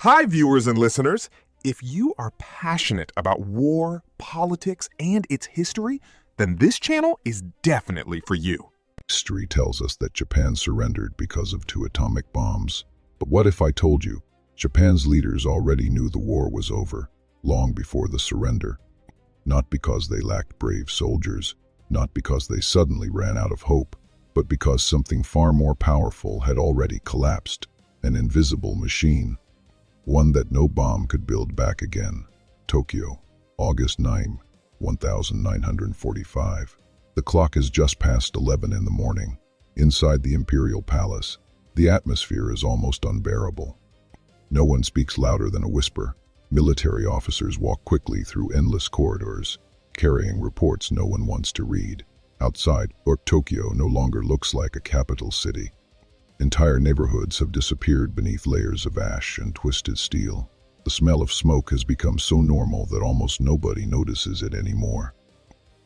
Hi, viewers and listeners. If you are passionate about war, politics, and its history, then this channel is definitely for you. History tells us that Japan surrendered because of 2 atomic bombs. But what if I told you Japan's leaders already knew the war was over, long before the surrender? Not because they lacked brave soldiers, not because they suddenly ran out of hope, but because something far more powerful had already collapsed, an invisible machine. One that no bomb could build back again. Tokyo, August 9, 1945. The clock is just past 11 in the morning. Inside the Imperial Palace, the atmosphere is almost unbearable. No one speaks louder than a whisper. Military officers walk quickly through endless corridors, carrying reports no one wants to read. Outside, Tokyo no longer looks like a capital city. Entire neighborhoods have disappeared beneath layers of ash and twisted steel. The smell of smoke has become so normal that almost nobody notices it anymore.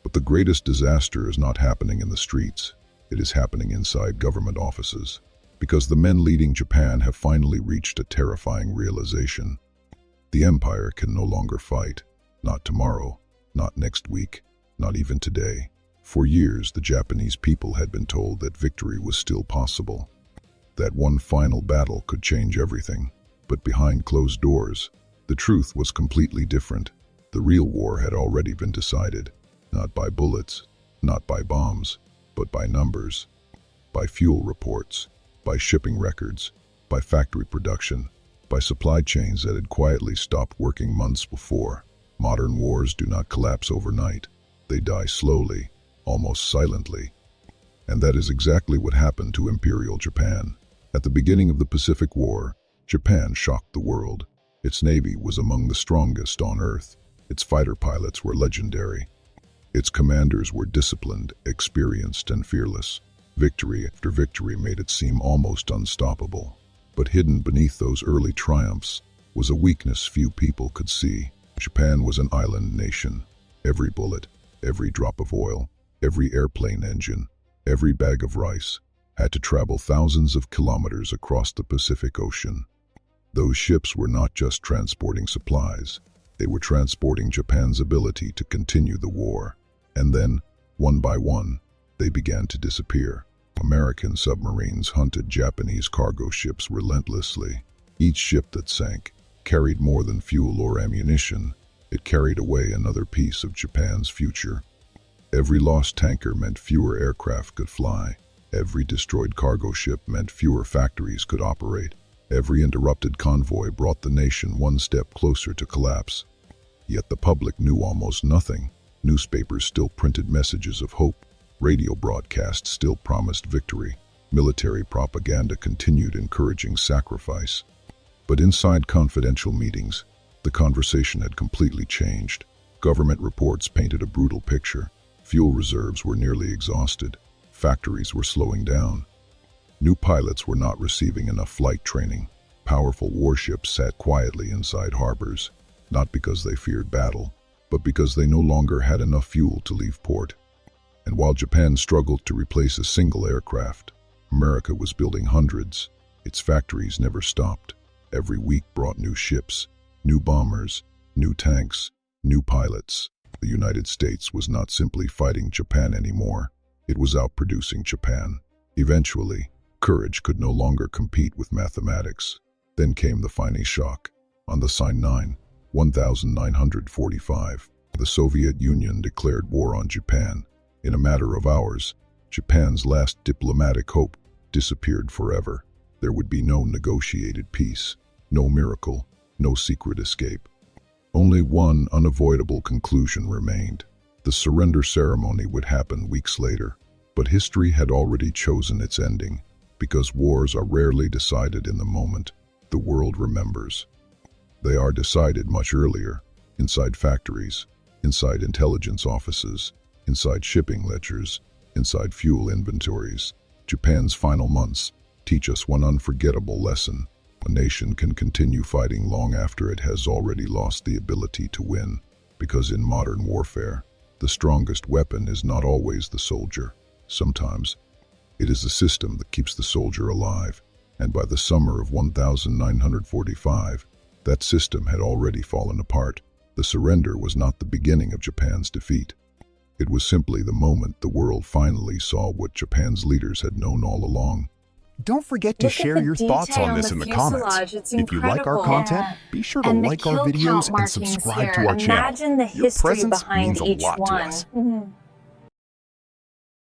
But the greatest disaster is not happening in the streets. It is happening inside government offices. Because the men leading Japan have finally reached a terrifying realization. The empire can no longer fight. Not tomorrow, not next week, not even today. For years, the Japanese people had been told that victory was still possible. That one final battle could change everything. But behind closed doors, the truth was completely different. The real war had already been decided, not by bullets, not by bombs, but by numbers, by fuel reports, by shipping records, by factory production, by supply chains that had quietly stopped working months before. Modern wars do not collapse overnight. They die slowly, almost silently. And that is exactly what happened to Imperial Japan. At the beginning of the Pacific War, Japan shocked the world. Its navy was among the strongest on Earth. Its fighter pilots were legendary. Its commanders were disciplined, experienced, and fearless. Victory after victory made it seem almost unstoppable. But hidden beneath those early triumphs was a weakness few people could see. Japan was an island nation. Every bullet, every drop of oil, every airplane engine, every bag of rice had to travel thousands of kilometers across the Pacific Ocean. Those ships were not just transporting supplies. They were transporting Japan's ability to continue the war. And then, one by one, they began to disappear. American submarines hunted Japanese cargo ships relentlessly. Each ship that sank carried more than fuel or ammunition. It carried away another piece of Japan's future. Every lost tanker meant fewer aircraft could fly. Every destroyed cargo ship meant fewer factories could operate. Every interrupted convoy brought the nation one step closer to collapse. Yet the public knew almost nothing. Newspapers still printed messages of hope. Radio broadcasts still promised victory. Military propaganda continued encouraging sacrifice. But inside confidential meetings, the conversation had completely changed. Government reports painted a brutal picture. Fuel reserves were nearly exhausted. Factories were slowing down. New pilots were not receiving enough flight training. Powerful warships sat quietly inside harbors, not because they feared battle, but because they no longer had enough fuel to leave port. And while Japan struggled to replace a single aircraft, America was building hundreds. Its factories never stopped. Every week brought new ships, new bombers, new tanks, new pilots. The United States was not simply fighting Japan anymore. It was outproducing Japan. Eventually, courage could no longer compete with mathematics. Then came the final shock. On the sign 1945, the Soviet Union declared war on Japan. In a matter of hours, Japan's last diplomatic hope disappeared forever. There would be no negotiated peace, no miracle, no secret escape. Only one unavoidable conclusion remained. The surrender ceremony would happen weeks later, but history had already chosen its ending. Because wars are rarely decided in the moment, the world remembers. They are decided much earlier, inside factories, inside intelligence offices, inside shipping ledgers, inside fuel inventories. Japan's final months teach us one unforgettable lesson. A nation can continue fighting long after it has already lost the ability to win, because in modern warfare, the strongest weapon is not always the soldier. Sometimes, it is the system that keeps the soldier alive. And by the summer of 1945, That system had already fallen apart. The surrender was not the beginning of Japan's defeat. It was simply the moment the world finally saw what Japan's leaders had known all along. Don't forget to share your thoughts on this in the comments. If you like our content, be sure to like our videos and subscribe to our channel. Imagine the Your history presence behind means a each lot to one. us.